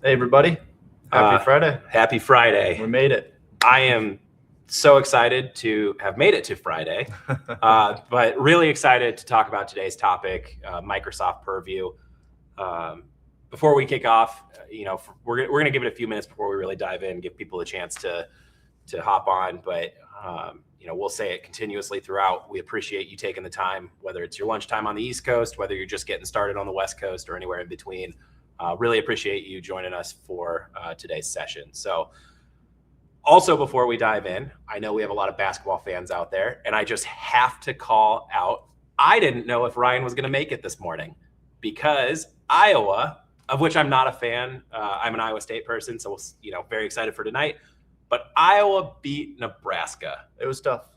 Hey, everybody. Happy Friday. Happy Friday. We made it. I am so excited to have made it to Friday, but really excited to talk about today's topic, Microsoft Purview. Before we kick off, we're going to give it a few minutes before we really dive in, give people a chance to hop on. But, we'll say it continuously throughout. We appreciate you taking the time, whether it's your lunchtime on the East Coast, whether you're just getting started on the West Coast or anywhere in between. Really appreciate you joining us for today's session. So also, before we dive in, I know we have a lot of basketball fans out there, and I just have to call out, I didn't know if Ryan was going to make it this morning because Iowa, of which I'm not a fan, I'm an Iowa State person, so very excited for tonight, but Iowa beat Nebraska. It was tough.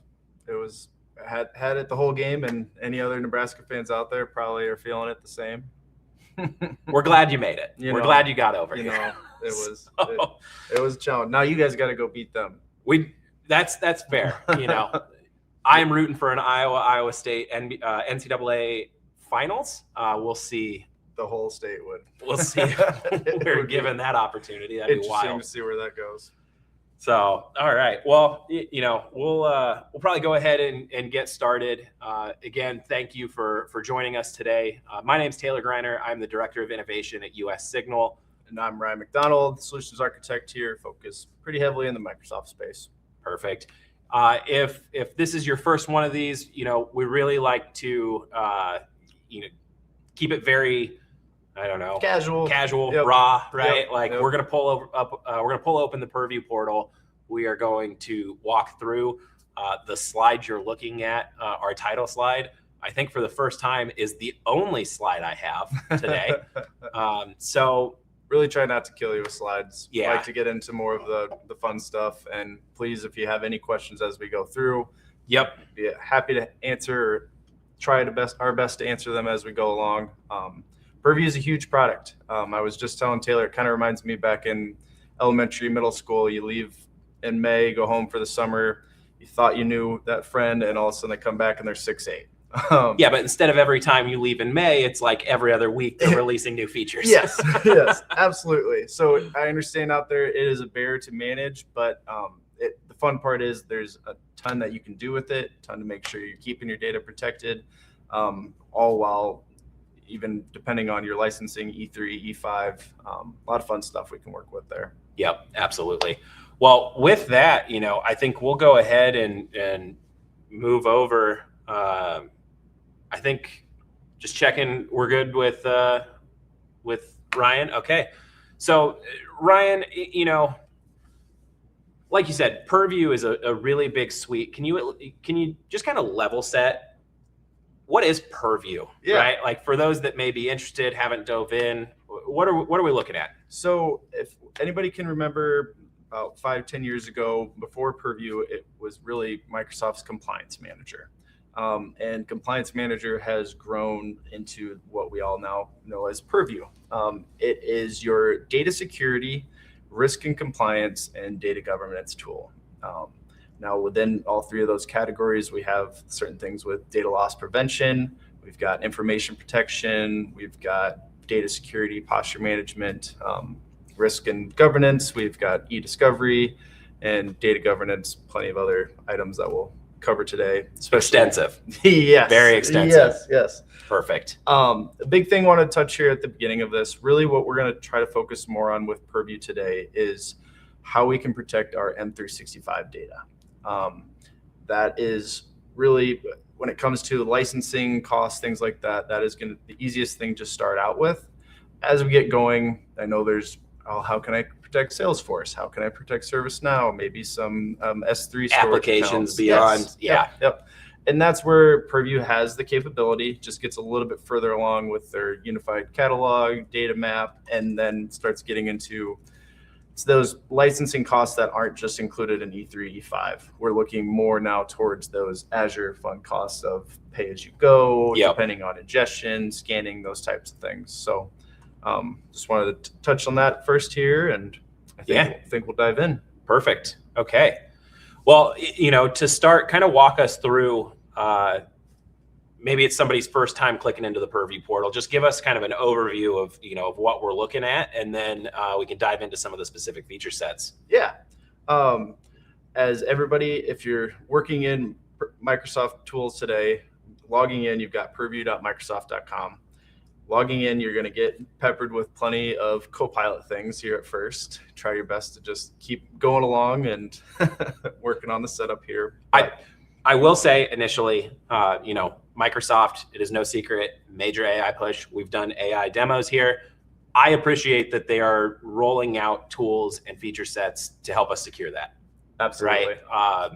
It was had it the whole game, and any other Nebraska fans out there probably are feeling it the same. We're glad you made it. We're glad you got over here. It was it was a challenge. Now you guys got to go beat them. That's fair. I am rooting for an Iowa State NCAA finals. We'll see. The whole state would. We'll see. If we're given that opportunity. That'd be wild. Interesting to see where that goes. So, all right. Well, we'll probably go ahead and get started. Again, thank you for joining us today. My name is Taylor Greiner. I'm the Director of Innovation at US Signal. And I'm Ryan McDonald, Solutions Architect here, focused pretty heavily in the Microsoft space. Perfect. If this is your first one of these, we really like to, keep it very, I don't know, casual, yep. Raw, right? Yep. We're gonna pull open the Purview portal. We are going to walk through the slide you're looking at. Our title slide, I think, for the first time, is the only slide I have today. So really try not to kill you with slides. Yeah, I like to get into more of the fun stuff. And please, if you have any questions as we go through, yep, be happy to answer. Or try our best to answer them as we go along. Purview is a huge product. I was just telling Taylor, it kind of reminds me back in elementary, middle school. You leave in May, go home for the summer. You thought you knew that friend, and all of a sudden they come back and they're 6'8". Yeah, but instead of every time you leave in May, it's like every other week they're releasing new features. Yes, absolutely. So I understand out there it is a bear to manage, but the fun part is there's a ton that you can do with it, a ton to make sure you're keeping your data protected, all while even depending on your licensing, E3, E5, a lot of fun stuff we can work with there. Yep, absolutely. Well, with that, I think we'll go ahead and move over. I think just checking, we're good with Ryan. Okay. So Ryan, like you said, Purview is a really big suite. Can you just kind of level set? What is Purview? Yeah. Right? Like for those that may be interested, haven't dove in, what are we looking at? So if anybody can remember about 5-10 years ago, before Purview, it was really Microsoft's Compliance Manager. And Compliance Manager has grown into what we all now know as Purview. It is your data security, risk and compliance, and data governance tool. Now, within all three of those categories, we have certain things with data loss prevention. We've got information protection. We've got data security, posture management, risk and governance. We've got eDiscovery and data governance, plenty of other items that we'll cover today. Extensive. Yes. Very extensive. Yes. Perfect. A big thing I want to touch here at the beginning of this, really what we're going to try to focus more on with Purview today is how we can protect our M365 data. That is really, when it comes to licensing costs, things like that, that is going to be the easiest thing to start out with. As we get going, I know there's, how can I protect Salesforce? How can I protect ServiceNow? Maybe some S3 applications accounts. Beyond. Yes. Yeah. Yep. And that's where Purview has the capability, just gets a little bit further along with their unified catalog, data map, and then starts getting into those licensing costs that aren't just included in E3, E5. We're looking more now towards those Azure fund costs of pay as you go, depending on ingestion, scanning, those types of things. So just wanted to touch on that first here, and I think we'll dive in. Perfect. Okay. Well, to start, kind of walk us through maybe it's somebody's first time clicking into the Purview portal. Just give us kind of an overview of, of what we're looking at, and then we can dive into some of the specific feature sets. Yeah. As everybody, if you're working in Microsoft tools today, logging in, you've got purview.microsoft.com. Logging in, you're going to get peppered with plenty of Copilot things here at first. Try your best to just keep going along and working on the setup here. I will say initially, Microsoft, it is no secret, major AI push. We've done AI demos here. I appreciate that they are rolling out tools and feature sets to help us secure that. Absolutely. Right?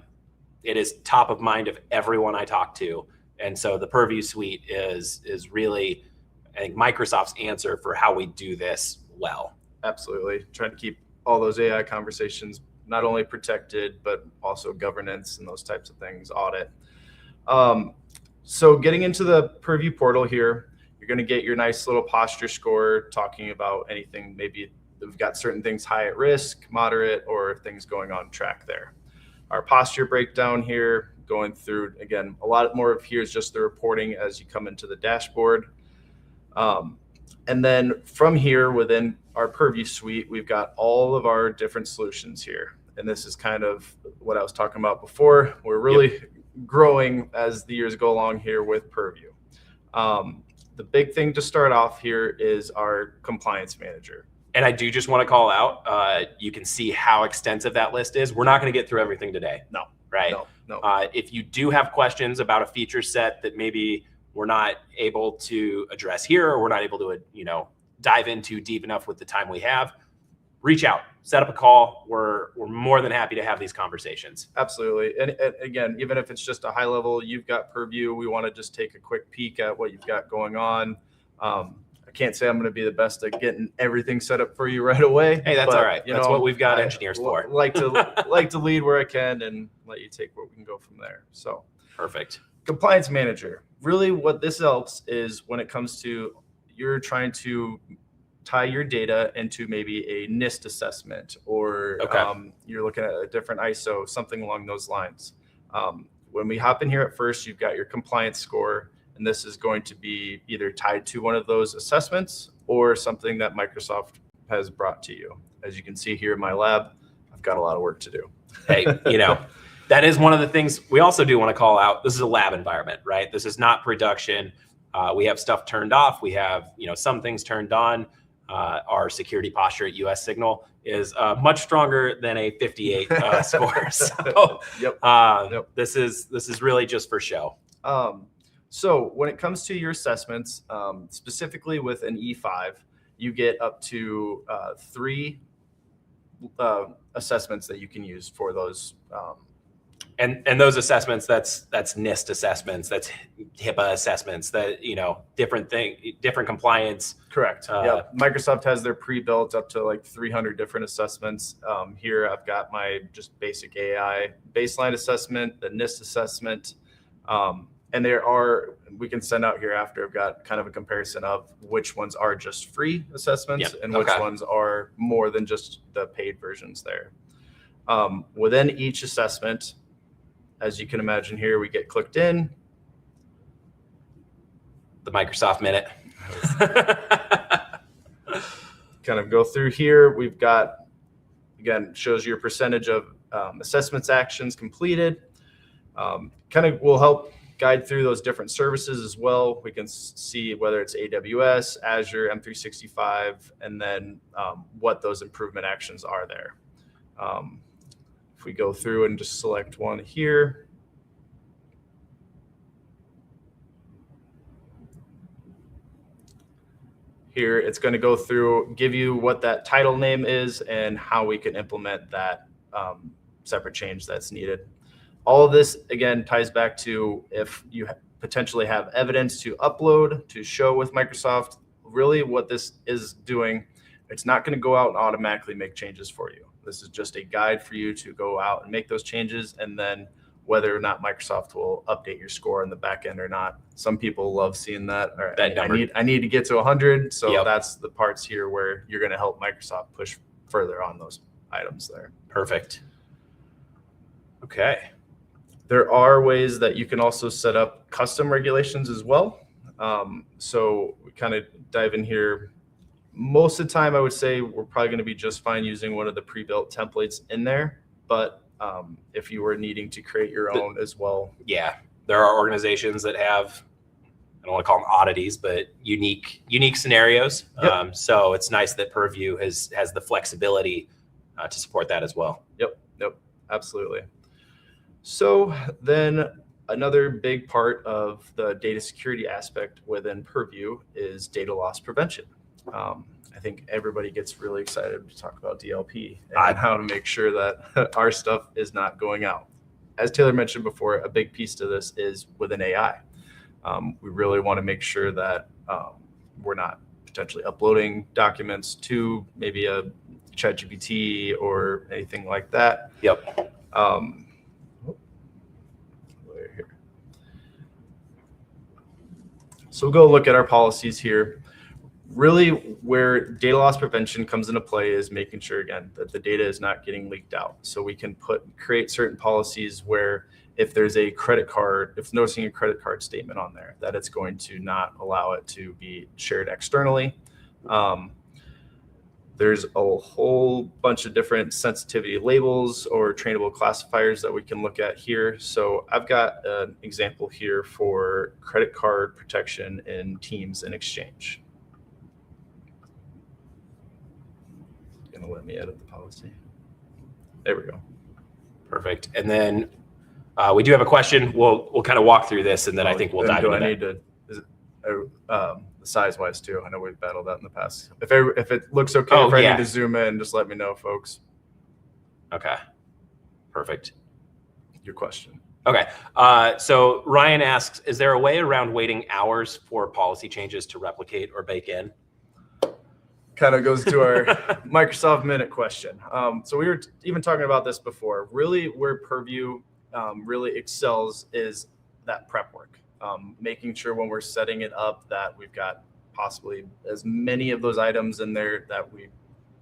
It is top of mind of everyone I talk to. And so the Purview suite is really, I think, Microsoft's answer for how we do this well. Absolutely. Trying to keep all those AI conversations not only protected, but also governance and those types of things, audit. So getting into the Purview portal here, you're going to get your nice little posture score talking about anything. Maybe we've got certain things high at risk, moderate, or things going on track there. Our posture breakdown here, going through, again, a lot more of here is just the reporting as you come into the dashboard. And then from here within our Purview suite, we've got all of our different solutions here. And this is kind of what I was talking about before. We're really growing as the years go along here with Purview. The big thing to start off here is our compliance manager. And I do just want to call out, you can see how extensive that list is. We're not going to get through everything today. No. Right? No. If you do have questions about a feature set that maybe we're not able to address here, or we're not able to, dive into deep enough with the time we have, reach out, set up a call. We're more than happy to have these conversations. Absolutely. And again, even if it's just a high level, you've got Purview, we want to just take a quick peek at what you've got going on. I can't say I'm going to be the best at getting everything set up for you right away. Hey, that's all right. That's what we've got engineers for. Like to lead where I can and let you take where we can go from there. So perfect. Compliance manager. Really what this helps is when it comes to you're trying to tie your data into maybe a NIST assessment, or you're looking at a different ISO, something along those lines. When we hop in here at first, you've got your compliance score, and this is going to be either tied to one of those assessments or something that Microsoft has brought to you. As you can see here in my lab, I've got a lot of work to do. Hey, that is one of the things we also do want to call out. This is a lab environment, right? This is not production. We have stuff turned off. We have, some things turned on. Our security posture at US Signal is much stronger than a 58 score. So this is really just for show. So when it comes to your assessments, specifically with an E5, you get up to 3 assessments that you can use for those. And those assessments, that's NIST assessments, that's HIPAA assessments, that, different compliance. Correct. Microsoft has their pre-built up to like 300 different assessments. Here I've got my just basic AI baseline assessment, the NIST assessment. And we can send out here after, I've got kind of a comparison of which ones are just free assessments and which ones are more than just the paid versions there. Within each assessment, as you can imagine here, we get clicked in. The Microsoft minute. Kind of go through here. We've got, again, shows your percentage of assessments actions completed. Kind of will help guide through those different services as well. We can see whether it's AWS, Azure, M365, and then what those improvement actions are there. If we go through and just select one here. Here, it's going to go through, give you what that title name is and how we can implement that separate change that's needed. All of this, again, ties back to if you potentially have evidence to upload, to show with Microsoft. Really what this is doing, it's not going to go out and automatically make changes for you. This is just a guide for you to go out and make those changes, and then whether or not Microsoft will update your score in the back end or not. Some people love seeing that. All right, I need to get to 100. So that's the parts here where you're going to help Microsoft push further on those items there. Perfect. Okay. There are ways that you can also set up custom regulations as well. So we kind of dive in here. Most of the time, I would say we're probably going to be just fine using one of the pre-built templates in there. But if you were needing to create your own as well. Yeah, there are organizations that have, I don't want to call them oddities, but unique scenarios. Yep. So it's nice that Purview has the flexibility to support that as well. Yep, absolutely. So then another big part of the data security aspect within Purview is data loss prevention. I think everybody gets really excited to talk about DLP and how to make sure that our stuff is not going out. As Taylor mentioned before, a big piece to this is within AI. We really want to make sure that we're not potentially uploading documents to maybe a ChatGPT or anything like that. Yep. So we'll go look at our policies here. Really, where data loss prevention comes into play is making sure, again, that the data is not getting leaked out. So we can create certain policies where if there's a credit card, if noticing a credit card statement on there, that it's going to not allow it to be shared externally. There's a whole bunch of different sensitivity labels or trainable classifiers that we can look at here. So I've got an example here for credit card protection in Teams and Exchange. Gonna let me edit the policy. There we go. Perfect. And then we do have a question. We'll kind of walk through this, and then I think we'll dive into that. Do I need to, size-wise too? I know we've battled that in the past. If it looks okay, if I need to zoom in, just let me know, folks. Okay. Perfect. Your question. Okay. So Ryan asks, is there a way around waiting hours for policy changes to replicate or bake in? Kind of goes to our Microsoft Minute question. So we were even talking about this before. Really, where Purview really excels is that prep work. Making sure when we're setting it up that we've got possibly as many of those items in there that we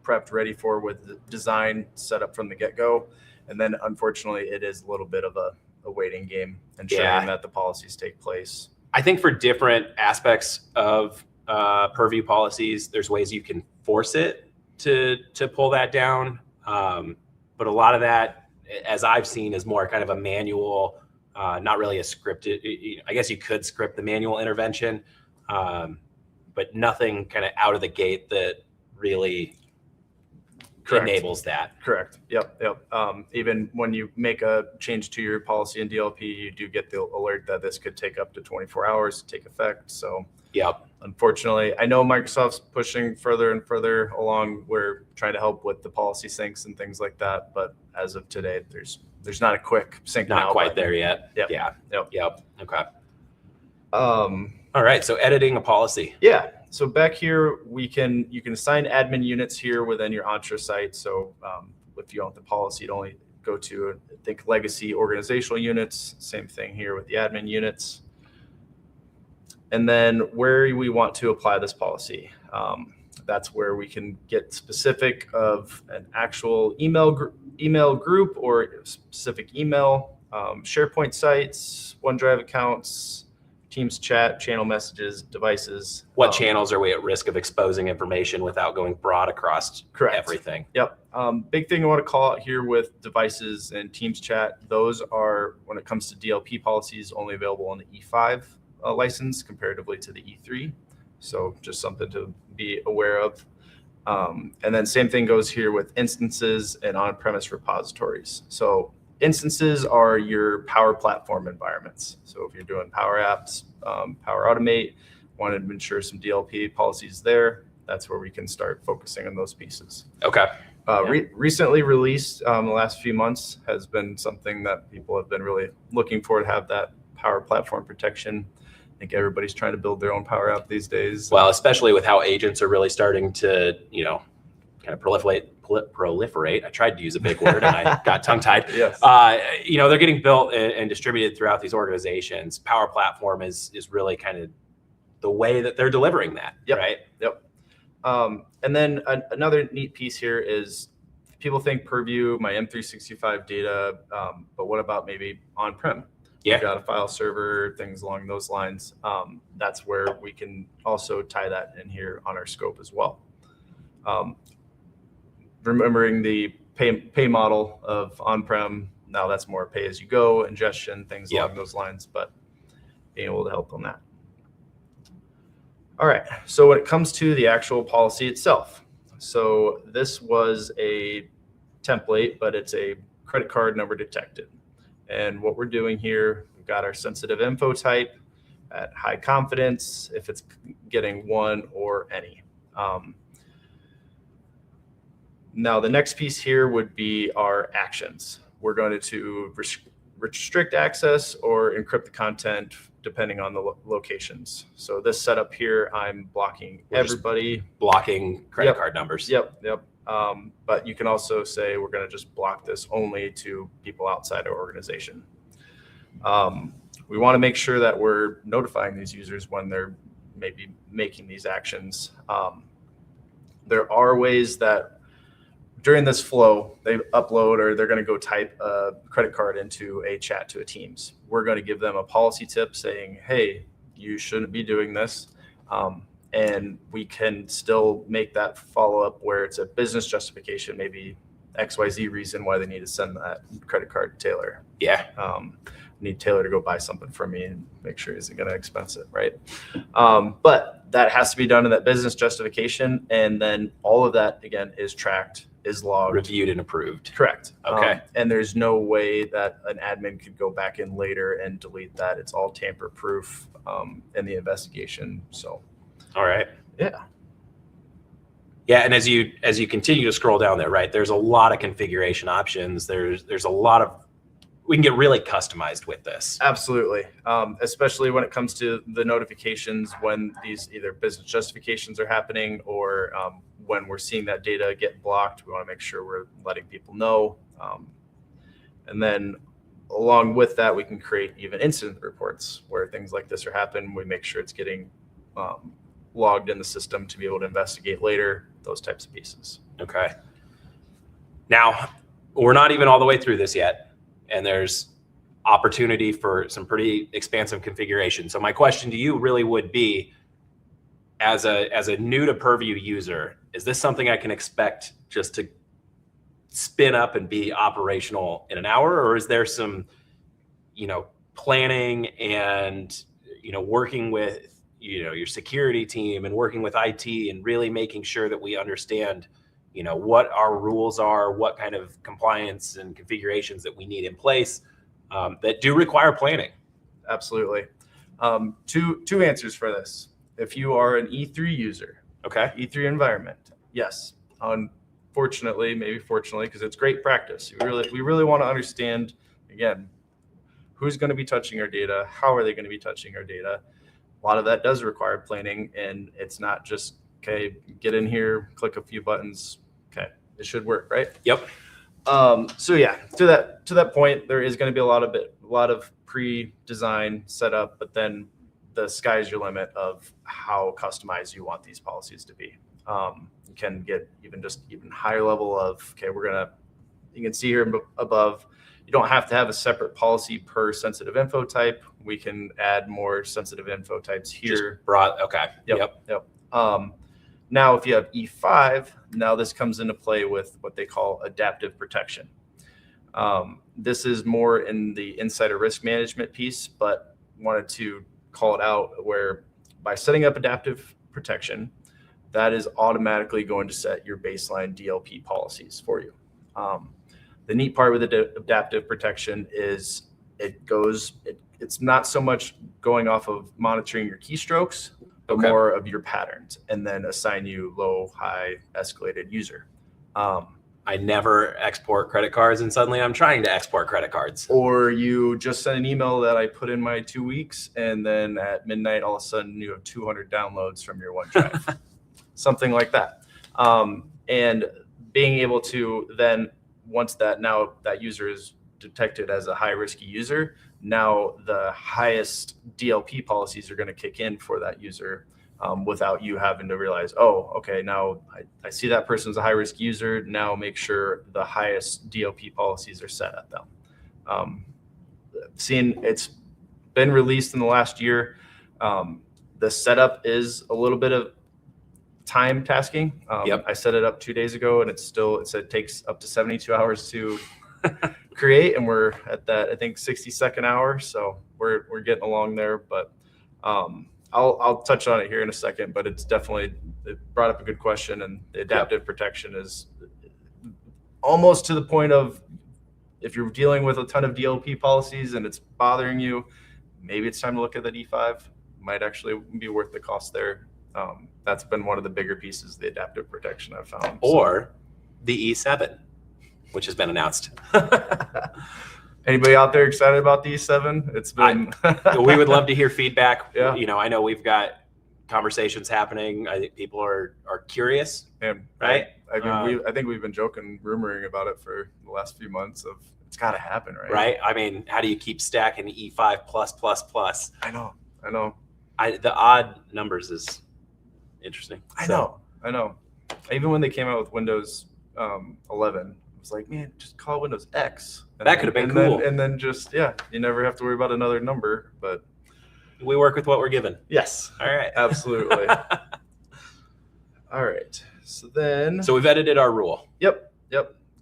prepped ready for with the design set up from the get-go. And then unfortunately, it is a little bit of a waiting game, ensuring that the policies take place. I think for different aspects of Purview policies, there's ways you can force it to pull that down. But a lot of that, as I've seen, is more kind of a manual, not really a scripted. I guess you could script the manual intervention, but nothing kind of out of the gate that really enables that. Correct. Yep. Even when you make a change to your policy in DLP, you do get the alert that this could take up to 24 hours to take effect. So unfortunately, I know Microsoft's pushing further and further along. We're trying to help with the policy syncs and things like that. But as of today, there's not a quick sync. Not quite there yet. Yep. Yep. Okay. All right. So editing a policy. Yeah. So back here, you can assign admin units here within your Entra site. So if you want the policy, you'd only go to, I think, legacy organizational units. Same thing here with the admin units. And then where we want to apply this policy, that's where we can get specific of an actual email group or specific email, SharePoint sites, OneDrive accounts, Teams chat, channel messages, devices. What channels are we at risk of exposing information without going broad across everything? Yep. Big thing I want to call out here with devices and Teams chat, those are, when it comes to DLP policies, only available on the E5 license comparatively to the E3. So just something to be aware of. And then same thing goes here with instances and on-premise repositories. So instances are your Power Platform environments. So if you're doing Power Apps, Power Automate, wanted to ensure some DLP policies there, that's where we can start focusing on those pieces. Okay. Recently released, the last few months, has been something that people have been really looking for, to have that Power Platform protection. I think everybody's trying to build their own Power App these days. Well, especially with how agents are really starting to, kind of proliferate. I tried to use a big word and I got tongue-tied. Yes. They're getting built and distributed throughout these organizations. Power Platform is really kind of the way that they're delivering that, right? Yep. And then another neat piece here is people think Purview, my M365 data, but what about maybe on-prem? Yeah. We've got a file server, things along those lines. That's where we can also tie that in here on our scope as well. Remembering the pay model of on-prem, now that's more pay-as-you-go, ingestion, things along those lines, but being able to help on that. All right, so when it comes to the actual policy itself, so this was a template, but it's a credit card number detected. And what we're doing here, we've got our sensitive info type at high confidence, if it's getting one or any. Now the next piece here would be our actions. We're going to restrict access or encrypt the content depending on the locations. So this setup here, I'm blocking everybody. Blocking credit card numbers. Yep. But you can also say we're going to just block this only to people outside our organization. We want to make sure that we're notifying these users when they're maybe making these actions. There are ways that during this flow, they upload or they're going to go type a credit card into a chat to a Teams. We're going to give them a policy tip saying, hey, you shouldn't be doing this. And we can still make that follow up where it's a business justification, maybe XYZ reason why they need to send that credit card to Taylor. Yeah. Need Taylor to go buy something from me and make sure he's going to expense it, right? But that has to be done in that business justification. And then all of that, again, is tracked, is logged. Reviewed and approved. Correct. Okay. And there's no way that an admin could go back in later and delete that. It's all tamper proof in the investigation. So. All right. Yeah. Yeah, and as you continue to scroll down there, right, there's a lot of configuration options. There's a lot of, we can get really customized with this. Absolutely. Especially when it comes to the notifications when these either business justifications are happening or when we're seeing that data get blocked, we want to make sure we're letting people know. And then along with that, we can create even incident reports where things like this are happening. We make sure it's getting logged in the system to be able to investigate later, those types of pieces. Okay. Now, we're not even all the way through this yet, and there's opportunity for some pretty expansive configuration. So my question to you really would be, as a new to Purview user, is this something I can expect just to spin up and be operational in an hour, or is there some, planning and, working with your security team and working with IT and really making sure that we understand, what our rules are, what kind of compliance and configurations that we need in place that do require planning? Absolutely. Two answers for this. If you are an E3 user, okay, E3 environment, yes. Unfortunately, maybe fortunately, because it's great practice. We really want to understand, again, who's going to be touching our data, how are they going to be touching our data. A lot of that does require planning, and it's not just, okay, get in here, click a few buttons, okay, it should work, right? Yep. So yeah, to that point, there is going to be a lot of pre-design setup, but then the sky's your limit of how customized you want these policies to be. You can get even higher level of, okay, you can see here above, you don't have to have a separate policy per sensitive info type. We can add more sensitive info types here. Just broad, okay. Yep. Now, if you have E5, now this comes into play with what they call adaptive protection. This is more in the insider risk management piece, but wanted to call it out where by setting up adaptive protection, that is automatically going to set your baseline DLP policies for you. The neat part with adaptive protection is it's not so much going off of monitoring your keystrokes, but more of your patterns, and then assign you low, high, escalated user. I never export credit cards, and suddenly I'm trying to export credit cards. Or you just sent an email that I put in my 2 weeks, and then at midnight, all of a sudden you have 200 downloads from your OneDrive, something like that. And being able to then, once that user is detected as a high risky user, now the highest DLP policies are going to kick in for that user without you having to realize, oh, okay, now I see that person's a high-risk user. Now make sure the highest DOP policies are set at them. Seeing it's been released in the last year. The setup is a little bit of time tasking. I set it up 2 days ago, and it said it takes up to 72 hours to create, and we're at that, I think, 62nd hour. So we're getting along there, but I'll touch on it here in a second. But it brought up a good question, and the adaptive protection is almost to the point of, if you're dealing with a ton of DLP policies and it's bothering you, maybe it's time to look at the D5. Might actually be worth the cost there. That's been one of the bigger pieces of the adaptive protection I've found. Or the E7, which has been announced. Anybody out there excited about the E7? It's been. We would love to hear feedback. Yeah. I know we've got conversations happening. I think people are curious. And right? I think we've been rumoring about it for the last few months. It's got to happen, right? Right. I mean, how do you keep stacking E5 plus? I know. The odd numbers is interesting. I know. Even when they came out with Windows 11, I was like, man, just call it Windows X. That could have been cool. And then just, you never have to worry about another number. But we work with what we're given. Yes. All right. Absolutely. All right. So we've edited our rule. Yep.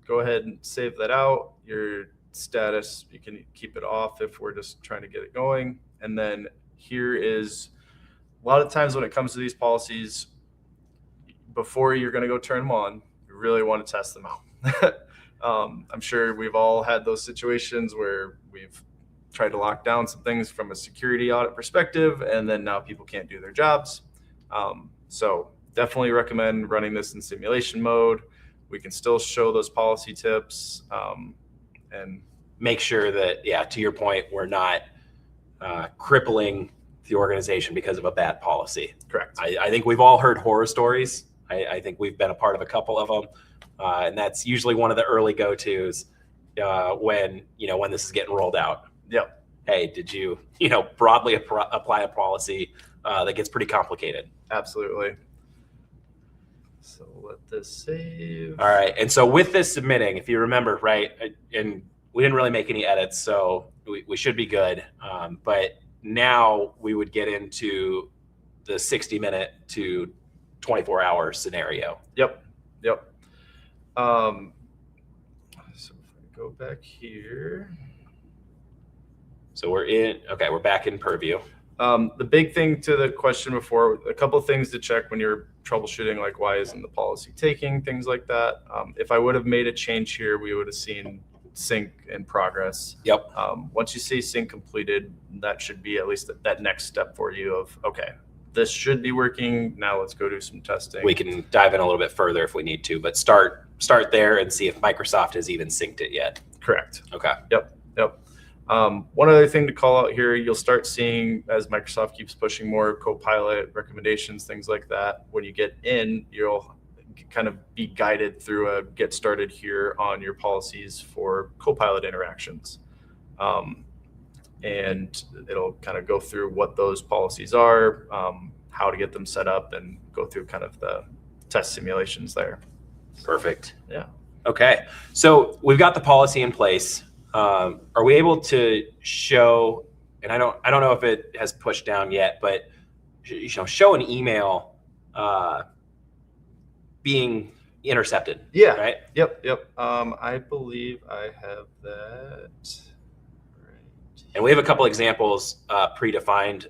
Go ahead and save that out. Your status, you can keep it off if we're just trying to get it going. And then here is, a lot of times when it comes to these policies, before you're going to go turn them on, you really want to test them out. I'm sure we've all had those situations where we've tried to lock down some things from a security audit perspective, and then now people can't do their jobs. So definitely recommend running this in simulation mode. We can still show those policy tips, and make sure that, to your point, we're not crippling the organization because of a bad policy. Correct. I think we've all heard horror stories. I think we've been a part of a couple of them. And that's usually one of the early go-tos when this is getting rolled out. Yep. Hey, did you, broadly apply a policy that gets pretty complicated? Absolutely. So let this save. All right. And so with this submitting, if you remember, right, and we didn't really make any edits, so we should be good. But now we would get into the 60-minute to 24-hour scenario. Yep. So if I go back here. So we're back in Purview. The big thing to the question before, a couple of things to check when you're troubleshooting, like why isn't the policy taking, things like that. If I would have made a change here, we would have seen sync in progress. Yep. Once you see sync completed, that should be at least that next step for you of, okay, this should be working. Now let's go do some testing. We can dive in a little bit further if we need to, but start there and see if Microsoft has even synced it yet. Correct. Okay. Yep. One other thing to call out here, you'll start seeing as Microsoft keeps pushing more Copilot recommendations, things like that. When you get in, you'll kind of be guided through a get started here on your policies for Copilot interactions. And it'll kind of go through what those policies are, how to get them set up, and go through kind of the test simulations there. Perfect. Yeah. Okay. So we've got the policy in place. Are we able to show, and I don't know if it has pushed down yet, but show an email being intercepted? Yeah. Right. Yep. I believe I have that. And we have a couple examples predefined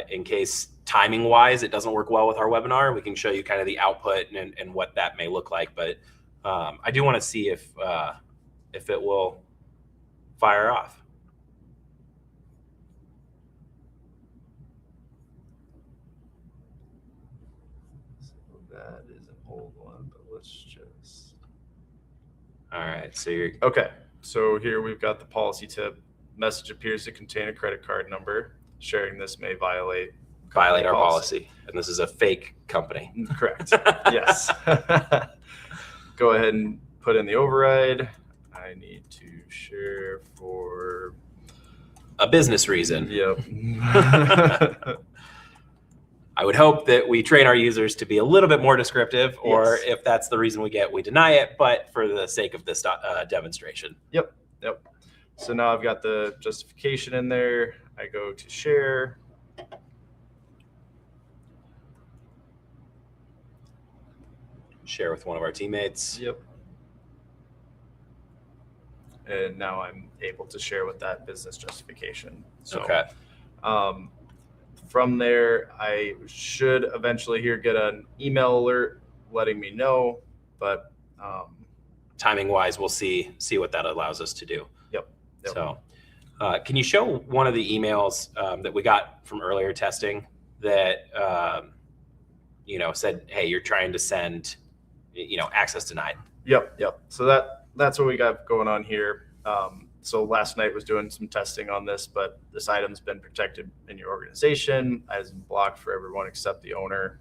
in case timing wise it doesn't work well with our webinar. We can show you kind of the output and what that may look like. But I do want to see if it will fire off. So that is an old one, but let's just. All right. So you're okay. So here we've got the policy tip. Message appears to contain a credit card number. Sharing this may violate our policy. And this is a fake company. Correct. Yes. Go ahead and put in the override. I need to share for a business reason. Yep. I would hope that we train our users to be a little bit more descriptive, or Yes. if that's the reason we deny it, but for the sake of this demonstration. Yep. So now I've got the justification in there. I go to share. Share with one of our teammates. Yep. And now I'm able to share with that business justification. So, Okay. From there, I should eventually here get an email alert letting me know, but timing wise, we'll see what that allows us to do. Yep. So can you show one of the emails that we got from earlier testing that said, hey, you're trying to send access denied? Yep. So that's what we got going on here. So last night was doing some testing on this, but this item's been protected in your organization. As blocked for everyone except the owner.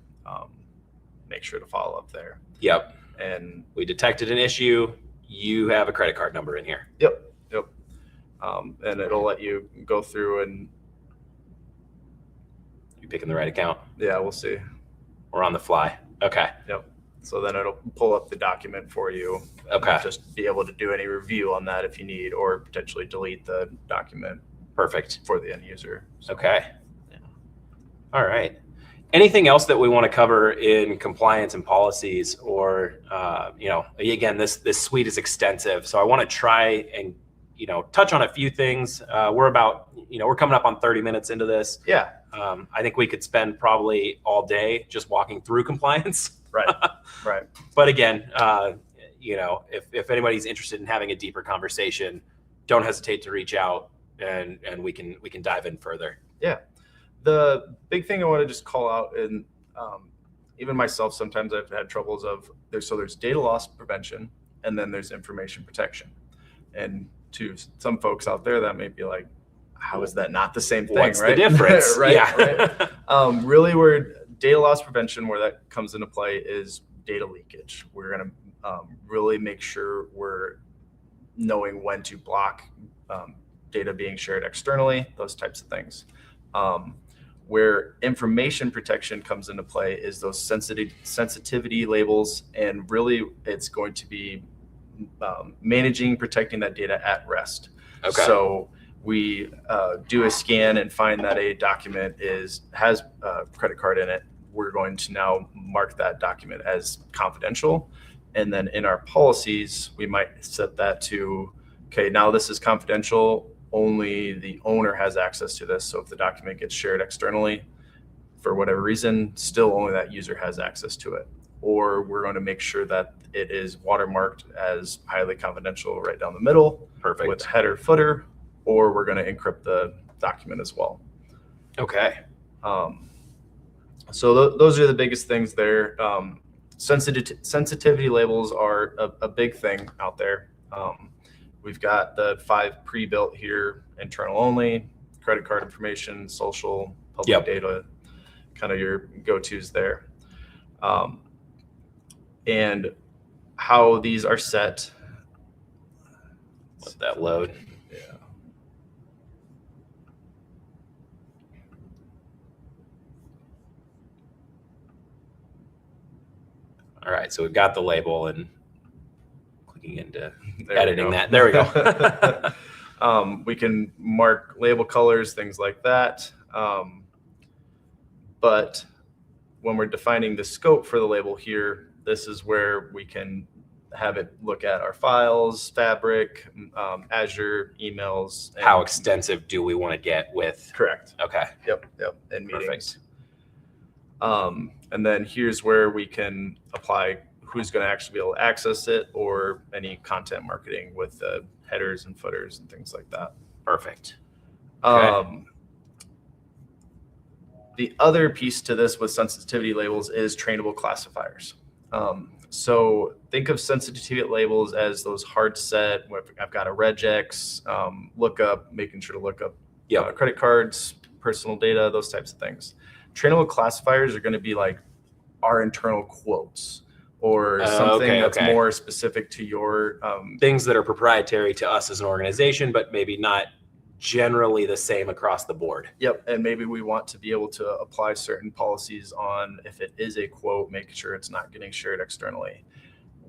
Make sure to follow up there. Yep. And we detected an issue. You have a credit card number in here. Yep. And it'll let you go through and you picking the right account? Yeah, we'll see. We're on the fly. Okay. Yep. So then it'll pull up the document for you. Okay. Just be able to do any review on that if you need, or potentially delete the document. Perfect. For the end user. So, okay. Yeah. All right. Anything else that we want to cover in compliance and policies, or again, this suite is extensive, so I want to try and touch on a few things. We're coming up on 30 minutes into this. Yeah. I think we could spend probably all day just walking through compliance. Right. But again, if anybody's interested in having a deeper conversation, don't hesitate to reach out, and we can dive in further. Yeah. The big thing I want to just call out, and even myself, sometimes I've had troubles of there's data loss prevention, and then there's information protection. And to some folks out there, that may be like, how is that not the same thing? What's right? the difference? Right. Yeah. Right. Really, where data loss prevention, where that comes into play, is data leakage. We're going to really make sure we're knowing when to block data being shared externally, those types of things. Where information protection comes into play is those sensitivity labels, and really it's going to be protecting that data at rest. Okay. So we do a scan and find that a document has a credit card in it. We're going to now mark that document as confidential. And then in our policies, we might set that to, okay, now this is confidential. Only the owner has access to this. So if the document gets shared externally for whatever reason, still only that user has access to it. Or we're going to make sure that it is watermarked as highly confidential right down the middle. Perfect. With header, footer, or we're going to encrypt the document as well. Okay. So those are the biggest things there. Sensitivity labels are a big thing out there. We've got the 5 pre-built here, internal only, credit card information, social, public data, kind of your go-tos there. And how these are set. Let that load. Yeah. All right, so we've got the label, and clicking into There editing that. There we go. We can mark label colors, things like that. But when we're defining the scope for the label here, this is where we can have it look at our files, Fabric, Azure, emails. And how extensive do we want to get with? Correct. Okay. Yep. And meetings. Perfect. And then here's where we can apply who's going to actually be able to access it, or any content marketing with the headers and footers and things like that. Perfect. Okay. The other piece to this with sensitivity labels is trainable classifiers. So think of sensitivity labels as those hard set. I've got a regex, lookup, making sure to look up credit cards, personal data, those types of things. Trainable classifiers are going to be like our internal quotes, or something that's more specific to your things that are proprietary to us as an organization, but maybe not generally the same across the board. Yep. And maybe we want to be able to apply certain policies on if it is a quote, making sure it's not getting shared externally.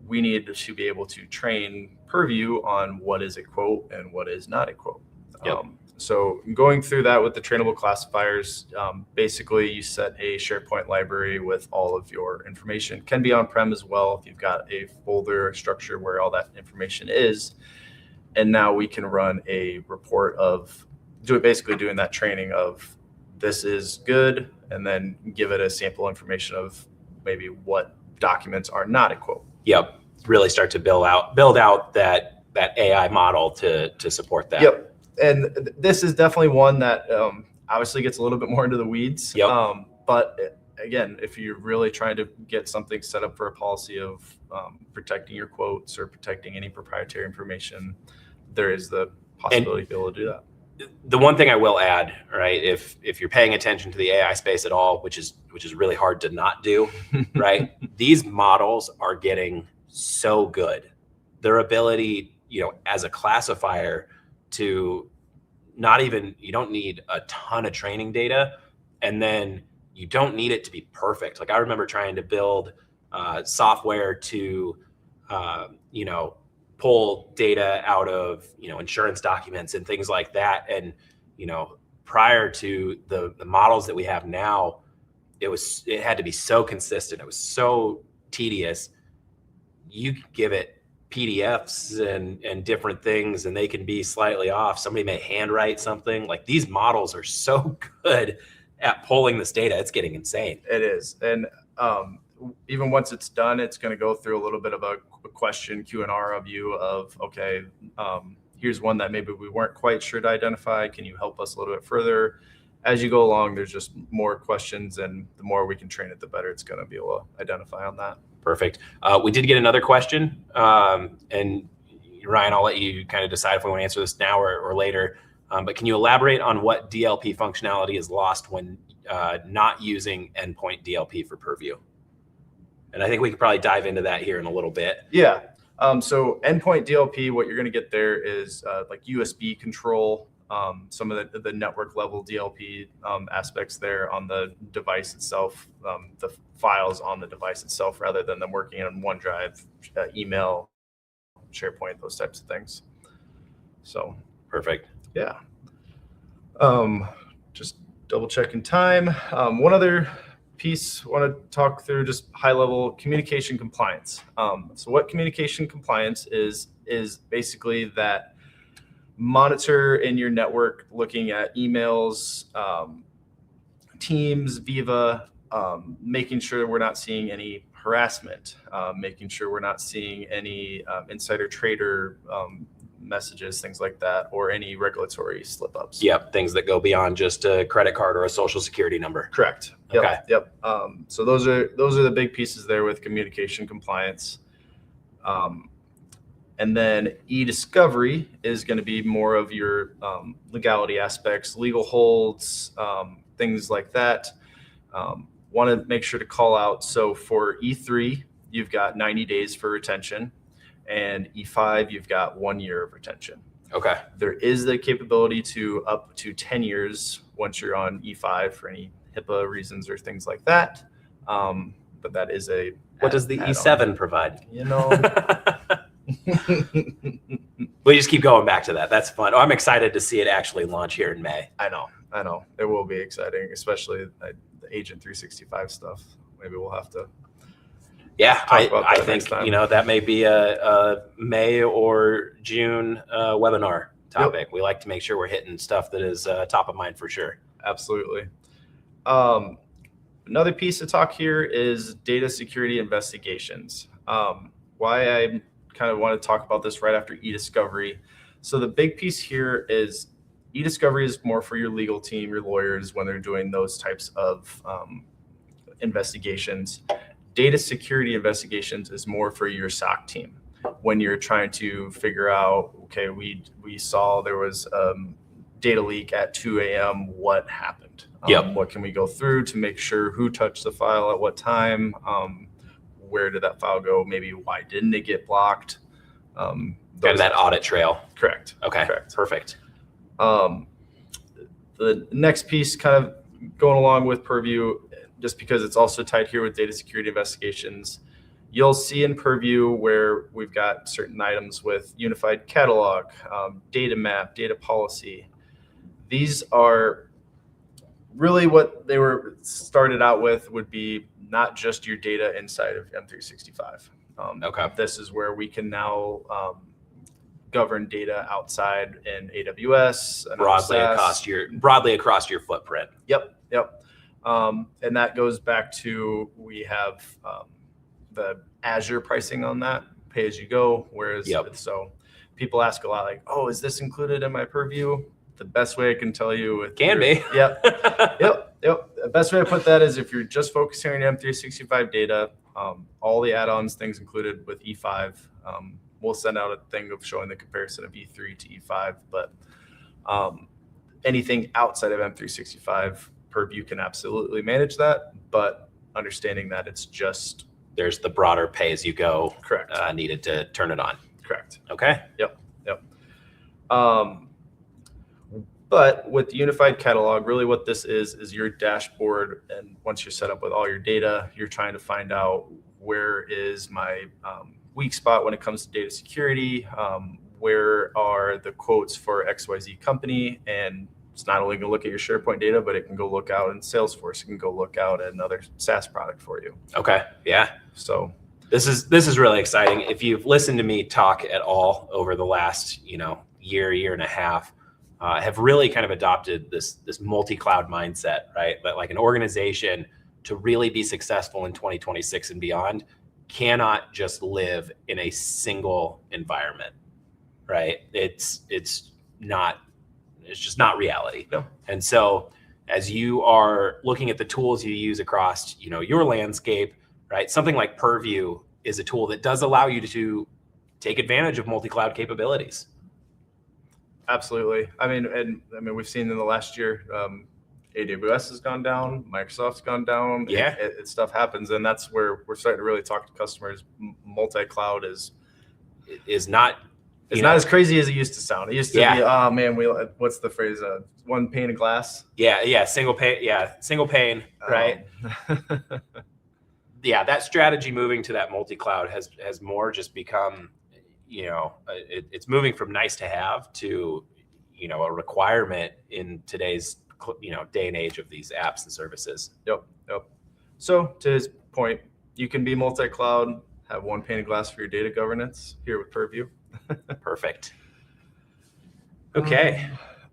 We need to be able to train Purview on what is a quote and what is not a quote. Yep. So going through that with the trainable classifiers, basically you set a SharePoint library with all of your information. Can be on-prem as well if you've got a folder structure where all that information is. And now we can run a report of basically doing that training of this is good, and then give it a sample information of maybe what documents are not a quote. Yep. Really start to build out that AI model to support that. Yep. And this is definitely one that obviously gets a little bit more into the weeds. Yep. But again, if you're really trying to get something set up for a policy of protecting your quotes or protecting any proprietary information, there is the possibility to be able to do that. The one thing I will add, right, if you're paying attention to the AI space at all, which is really hard to not do, right? These models are getting so good. Their ability, as a classifier, to you don't need a ton of training data, and then you don't need it to be perfect. Like I remember trying to build software to, pull data out of, insurance documents and things like that. And, prior to the models that we have now, it had to be so consistent. It was so tedious. You could give it PDFs and different things, and they can be slightly off. Somebody may handwrite something. Like these models are so good at pulling this data. It's getting insane. It is. And even once it's done, it's going to go through a little bit of a question Q&R of you of, okay, here's one that maybe we weren't quite sure to identify. Can you help us a little bit further? As you go along, there's just more questions, and the more we can train it, the better it's going to be able to identify on that. Perfect. We did get another question, and Ryan, I'll let you kind of decide if we want to answer this now or later. But can you elaborate on what DLP functionality is lost when not using endpoint DLP for Purview? And I think we could probably dive into that here in a little bit. Yeah. So endpoint DLP, what you're going to get there is like USB control, some of the network level DLP aspects there on the device itself, the files on the device itself, rather than them working on OneDrive, email, SharePoint, those types of things. So perfect. Yeah. Just double checking time. One other piece I want to talk through, just high level communication compliance. So what communication compliance is basically that monitor in your network, looking at emails, Teams, Viva, making sure we're not seeing any harassment, making sure we're not seeing any insider trader messages, things like that, or any regulatory slip-ups. Yep, things that go beyond just a credit card or a social security number. Correct. Yep. Okay. Yep. So those are the big pieces there with communication compliance. And then eDiscovery is going to be more of your legality aspects, legal holds, things like that. Want to make sure to call out. So for E3, you've got 90 days for retention, and E5, you've got 1 year of retention. Okay. There is the capability to up to 10 years once you're on E5 for any HIPAA reasons or things like that. But that is a what does the E7 provide? We just keep going back to that. That's fun. Oh, I'm excited to see it actually launch here in May. I know. It will be exciting, especially the Agent 365 stuff. Maybe we'll have to. Yeah, I think that may be a May or June webinar topic. Yep. We like to make sure we're hitting stuff that is top of mind for sure. Absolutely. Another piece to talk here is data security investigations. Why I kind of want to talk about this right after eDiscovery. So the big piece here is eDiscovery is more for your legal team, your lawyers, when they're doing those types of investigations. Data security investigations is more for your SOC team when you're trying to figure out, okay, we saw there was data leak at 2 a.m. What happened? What can we go through to make sure who touched the file at what time? Where did that file go? Maybe why didn't it get blocked? Kind of that audit trail. Correct. Okay. Correct. Perfect. The next piece kind of going along with Purview, just because it's also tied here with data security investigations, you'll see in Purview where we've got certain items with unified catalog, data map, data policy. These are really what they were started out with, would be not just your data inside of M365. Okay. This is where we can now govern data outside in AWS and broadly across your footprint. Yep. And that goes back to, we have the Azure pricing on that, pay as you go. Whereas, so people ask a lot like, oh, is this included in my Purview? The best way I can tell you, it can be. Yep. The best way to put that is, if you're just focusing on M365 data, all the add-ons, things included with E5, we'll send out a thing of showing the comparison of E3 to E5, but anything outside of M365, Purview can absolutely manage that, but understanding that it's just, there's the broader pay-as-you-go correct needed to turn it on. Correct. Okay. Yep. But with the unified catalog, really what this is your dashboard. And once you're set up with all your data, you're trying to find out, where is my weak spot when it comes to data security? Where are the quotes for XYZ company? And it's not only going to look at your SharePoint data, but it can go look out in Salesforce. It can go look out at another SaaS product for you. Okay. Yeah. So this is really exciting. If you've listened to me talk at all over the last, year and a half, have really kind of adopted this multi-cloud mindset, right? But like an organization, to really be successful in 2026 and beyond, cannot just live in a single environment, right? It's just not reality. No. And so as you are looking at the tools you use across, your landscape, right? Something like Purview is a tool that does allow you to take advantage of multi-cloud capabilities. Absolutely. I mean, we've seen in the last year, AWS has gone down, Microsoft's gone down. Yeah. Stuff happens, and that's where we're starting to really talk to customers. Multi-cloud is not as crazy as it used to sound. It used to be, oh man, what's the phrase? One pane of glass. Yeah. Single pane. Right. Yeah. That strategy moving to that multi-cloud has more just become, it's moving from nice to have to, a requirement in today's, day and age of these apps and services. Yep. So to his point, you can be multi-cloud, have one pane of glass for your data governance here with Purview. Perfect. Okay.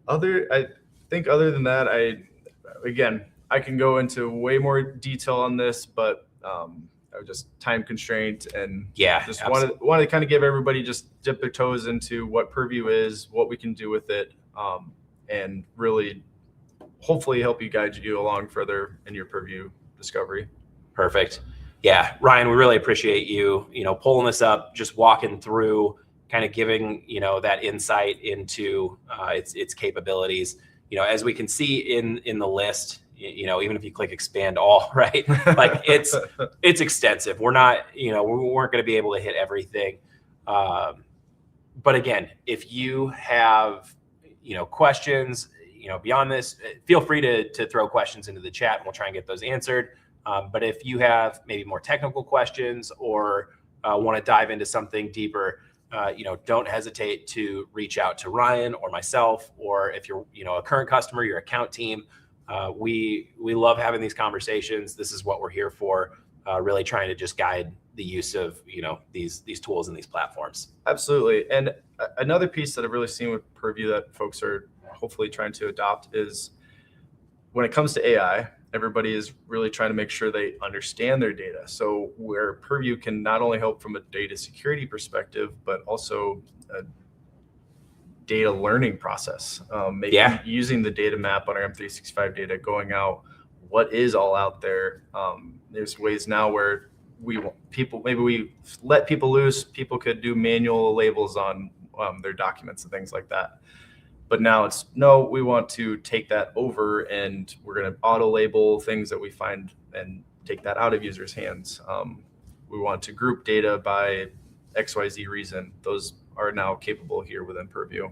I think other than that, I can go into way more detail on this, but just time constraint, and just wanted to kind of give everybody, just dip their toes into what Purview is, what we can do with it, and really hopefully help you guide you along further in your Purview discovery. Perfect. Yeah, Ryan, we really appreciate you, pulling this up, just walking through, kind of giving, that insight into its capabilities. As we can see in the list, even if you click expand all, right? Like it's extensive. We're not, we weren't going to be able to hit everything. But again, if you have, questions, beyond this, feel free to throw questions into the chat and we'll try and get those answered. But if you have maybe more technical questions or want to dive into something deeper, don't hesitate to reach out to Ryan or myself, or if you're, a current customer, your account team. We love having these conversations. This is what we're here for, really trying to just guide the use of, these tools and these platforms. Absolutely. And another piece that I've really seen with Purview that folks are hopefully trying to adopt is, when it comes to AI, everybody is really trying to make sure they understand their data. So where Purview can not only help from a data security perspective, but also a data learning process, using the data map on our M365 data, going out, what is all out there. There's ways now where we let people loose. People could do manual labels on their documents and things like that. But now it's, no, we want to take that over and we're going to auto label things that we find and take that out of users' hands. We want to group data by XYZ reason. Those are now capable here within Purview.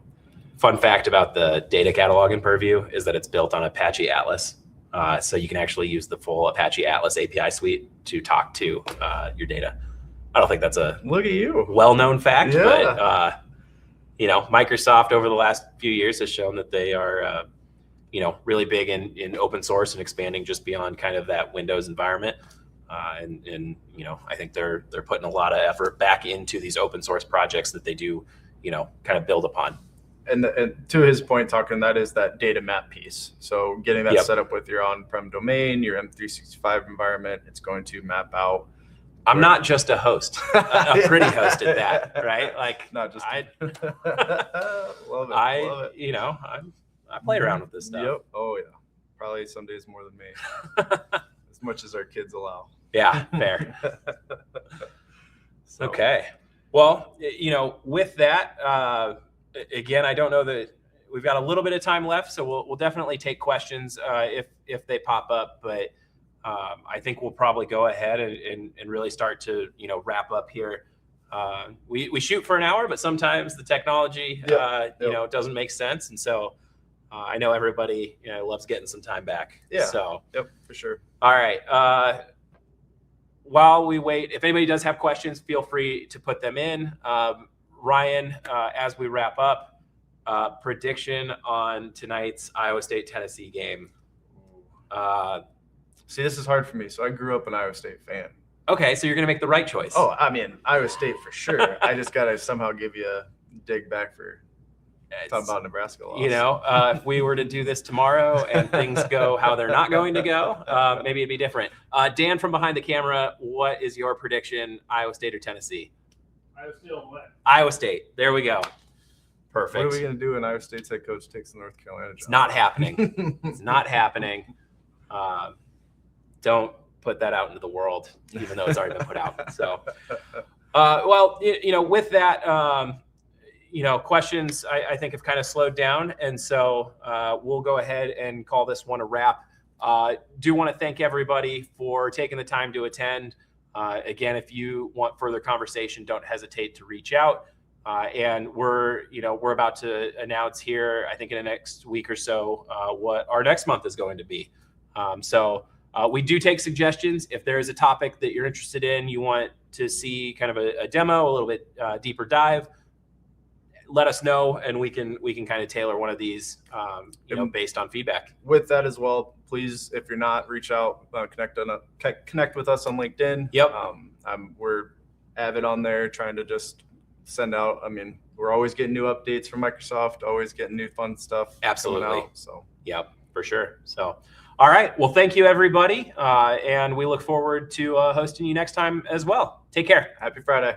fun fact about the data catalog in Purview is that it's built on Apache Atlas. So you can actually use the full Apache Atlas API suite to talk to your data. I don't think that's a Look at you. well-known fact, Yeah. but Microsoft over the last few years has shown that they are really big in open source and expanding just beyond kind of that Windows environment. And I think they're putting a lot of effort back into these open source projects that they do, kind of build upon. And to his point, talking, that is that data map piece. So getting that set up with your on-prem domain, your M365 environment, it's going to map out. I'm not just a host, a pretty host at that, right? Like, not just love it. I play around with this stuff. Yep. Oh yeah. Probably some days more than me. As much as our kids allow. Yeah, fair. Okay. Well, with that, again, I don't know that we've got a little bit of time left, so we'll definitely take questions if they pop up. But I think we'll probably go ahead and really start to wrap up here. We shoot for an hour, but sometimes the technology doesn't make sense, and so I know everybody loves getting some time back. Yeah. So yep, for sure. All right. While we wait, if anybody does have questions, feel free to put them in. Ryan, as we wrap up, prediction on tonight's Iowa State-Tennessee game. See, this is hard for me. So I grew up an Iowa State fan. Okay, so you're going to make the right choice. Oh, I mean, Iowa State for sure. I just got to somehow give you a dig back for talking about Nebraska loss. If we were to do this tomorrow and things go how they're not going to go, maybe it'd be different. Dan from behind the camera, what is your prediction, Iowa State or Tennessee? Iowa State will win. Iowa State. There we go. Perfect. What are we going to do when Iowa State's head coach takes the North Carolina job? It's not happening. It's not happening. Don't put that out into the world, even though it's already been put out. So, with that, questions I think have kind of slowed down. And so we'll go ahead and call this one a wrap. Do want to thank everybody for taking the time to attend. Again, if you want further conversation, don't hesitate to reach out. And we're about to announce here, I think in the next week or so, what our next month is going to be. We do take suggestions. If there is a topic that you're interested in, you want to see kind of a demo, a little bit deeper dive, let us know, and we can kind of tailor one of these, based on feedback. With that as well, please, if you're not, reach out, connect with us on LinkedIn. Yep. We're avid on there, trying to just send out. I mean, we're always getting new updates from Microsoft, always getting new fun stuff. Absolutely. Coming out, so. Yep, for sure. So, all right. Well, thank you, everybody. And we look forward to hosting you next time as well. Take care. Happy Friday.